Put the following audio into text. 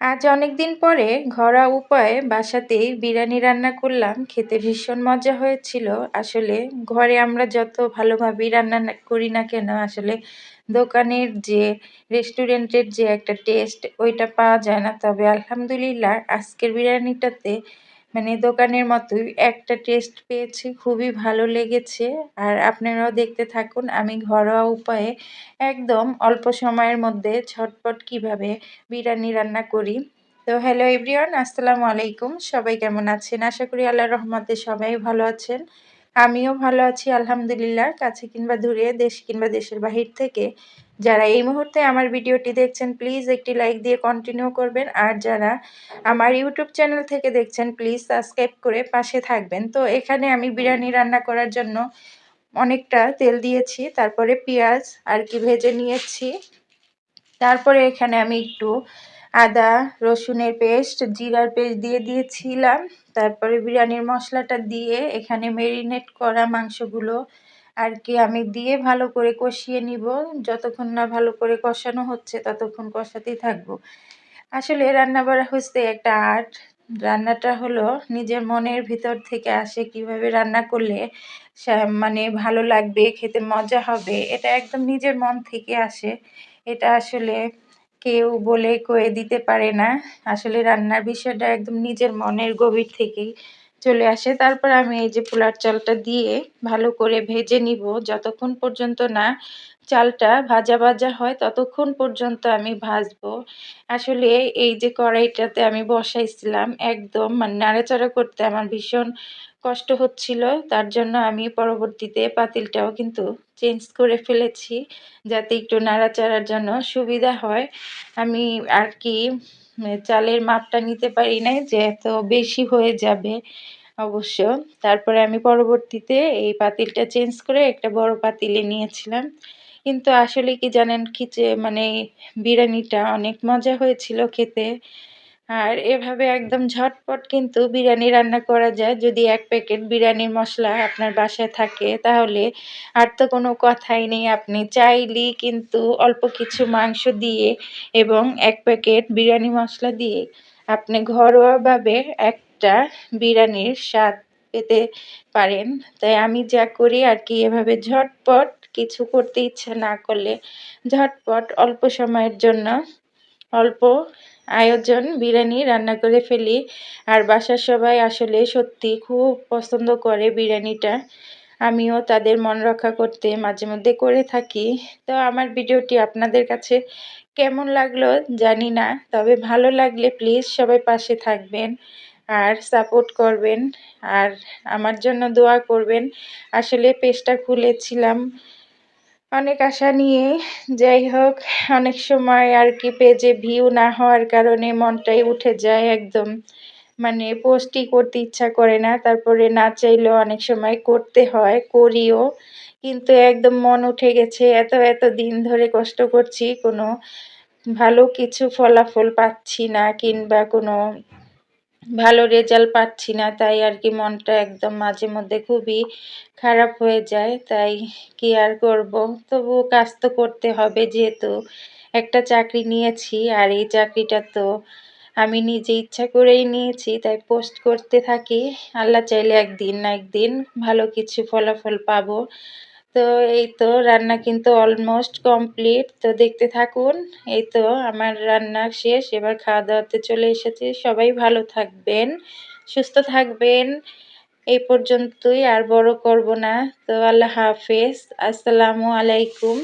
আজ অনেকদিন পরে ঘরোয়া উপায়ে বাসাতেই বিরিয়ানি রান্না করলাম। খেতে ভীষণ মজা হয়েছিল। আসলে ঘরে আমরা যত ভালোভাবেই রান্না করি না কেন, আসলে দোকানের যে রেস্টুরেন্টের যে একটা টেস্ট ওইটা পাওয়া যায় না। তবে আলহামদুলিল্লাহ আজকের বিরিয়ানিটাতে মানে দোকানের মতোই একটা টেস্ট পেয়েছি, খুবই ভালো লেগেছে। আর আপনারাও দেখতে থাকুন আমি ঘরোয়া উপায়ে একদম অল্প সময়ের মধ্যে ঝটপট কিভাবে বিরিয়ানি রান্না করি। তো হ্যালো এভরিওয়ান, আসসালামু আলাইকুম। সবাই কেমন আছেন? আশা করি আল্লাহর রহমতে সবাই ভালো আছেন। আমিও ভালো আছি আলহামদুলিল্লাহ। কাছে কিংবা দূরে, দেশ কিংবা দেশের বাহির থেকে যারা এই মুহূর্তে আমার ভিডিওটি দেখছেন প্লিজ একটি লাইক দিয়ে কন্টিনিউ করবেন। আর যারা আমার ইউটিউব চ্যানেল থেকে দেখছেন প্লিজ সাবস্ক্রাইব করে পাশে থাকবেন। তো এখানে আমি বিরিয়ানি রান্না করার জন্য অনেকটা তেল দিয়েছি, তারপরে পেঁয়াজ আর কি ভেজে নিয়েছি। তারপরে এখানে আমি একটু আদা রসুনের পেস্ট, জিরার পেস্ট দিয়ে দিয়েছিলাম। তারপরে বিরিয়ানির মশলাটা দিয়ে এখানে ম্যারিনেট করা মাংসগুলো আর কি আমি দিয়ে ভালো করে কষিয়ে নিব। যতক্ষণ না ভালো করে কষানো হচ্ছে ততক্ষণ কষাতেই থাকবো। আসলে রান্না করা হচ্ছে একটা আর্ট। রান্নাটা হলো নিজের মনের ভিতর থেকে আসে, কিভাবে রান্না করলে মানে ভালো লাগবে, খেতে মজা হবে, এটা একদম নিজের মন থেকে আসে। এটা আসলে কেউ বলে কয়ে দিতে পারে না। আসলে রান্নার বিষয়টা একদম নিজের মনের গভীর থেকেই চলে আসে। তারপর আমি এই যে পোলার চালটা দিয়ে ভালো করে ভেজে নিব। যতক্ষণ পর্যন্ত না চালটা ভাজা ভাজা হয় ততক্ষণ পর্যন্ত আমি ভাজবো। আসলে এই যে কড়াইটাতে আমি বসাইছিলাম একদম মানে নাড়াচাড়া করতে আমার ভীষণ কষ্ট হচ্ছিল। তার জন্য আমি পরবর্তীতে পাতিলটাও কিন্তু চেঞ্জ করে ফেলেছি, যাতে একটু নাড়াচাড়ার জন্য সুবিধা হয়। আমি আর কি চালের মাপটা নিতে পারি নাই যে এত বেশি হয়ে যাবে অবশ্য। তারপরে আমি পরবর্তীতে এই পাতিলটা চেঞ্জ করে একটা বড় পাতিলে নিয়েছিলাম। কিন্তু আসলে কি জানেন কি যে মানে বিরিয়ানিটা অনেক মজা হয়েছিল খেতে। আর এভাবে একদম ঝটপট কিন্তু বিরিয়ানি রান্না করা যায় যদি ১ প্যাকেট বিরিয়ানির মশলা আপনার বাসায় থাকে, তাহলে আর তো কোনো কথাই নেই। আপনি চাইলেই কিন্তু অল্প কিছু মাংস দিয়ে এবং ১ প্যাকেট বিরিয়ানি মশলা দিয়ে আপনি ঘরোয়াভাবে একটা বিরিয়ানির স্বাদ পেতে পারেন। তাই আমি যা করি আর কি, এভাবে ঝটপট কিছু করতে ইচ্ছা না করলে ঝটপট অল্প সময়ের জন্য অল্প আয়োজন বিরিয়ানি রান্না করে ফেলি। আর বাসার সবাই আসলে সত্যি খুব পছন্দ করে বিরিয়ানিটা। আমিও তাদের মন রক্ষা করতে মাঝে মধ্যে করে থাকি। তো আমার ভিডিওটি আপনাদের কাছে কেমন লাগলো জানি না, তবে ভালো লাগলে প্লিজ সবাই পাশে থাকবেন আর সাপোর্ট করবেন আর আমার জন্য দোয়া করবেন। আসলে পেজটা খুলেছিলাম অনেক আশা নিয়ে, যাই হোক অনেক সময় আর কি পেজে ভিউ না হওয়ার কারণে মনটাই উঠে যায় একদম, মানে পোস্টই করতে ইচ্ছা করে না। তারপরে না চাইলেও অনেক সময় করতে হয়, করিও, কিন্তু একদম মন উঠে গেছে। এত দিন ধরে কষ্ট করছি, কোনো ভালো কিছু ফলাফল পাচ্ছি না কিংবা কোনো ভালো রেজাল্ট পাচ্ছি না, তাই আর কি মনটা একদম মাঝে মধ্যে খুবই খারাপ হয়ে যায়। তাই কি আর করব, তবুও কাজ তো করতে হবে, যেহেতু একটা চাকরি নিয়েছি আর এই চাকরিটা তো আমি নিজে ইচ্ছা করেই নিয়েছি, তাই পোস্ট করতে থাকি। আল্লাহ চাইলে একদিন না একদিন ভালো কিছু ফলাফল পাবো। তো এই তো রান্না কিন্তু অলমোস্ট কমপ্লিট, তো দেখতে থাকুন। এই তো আমার রান্না শেষ, এবার খাওয়া দাওয়াতে চলে এসেছি। সবাই ভালো থাকবেন, সুস্থ থাকবেন। এই পর্যন্তই, আর বড় করব না। তো আল্লাহ হাফেজ, আসসালামু আলাইকুম।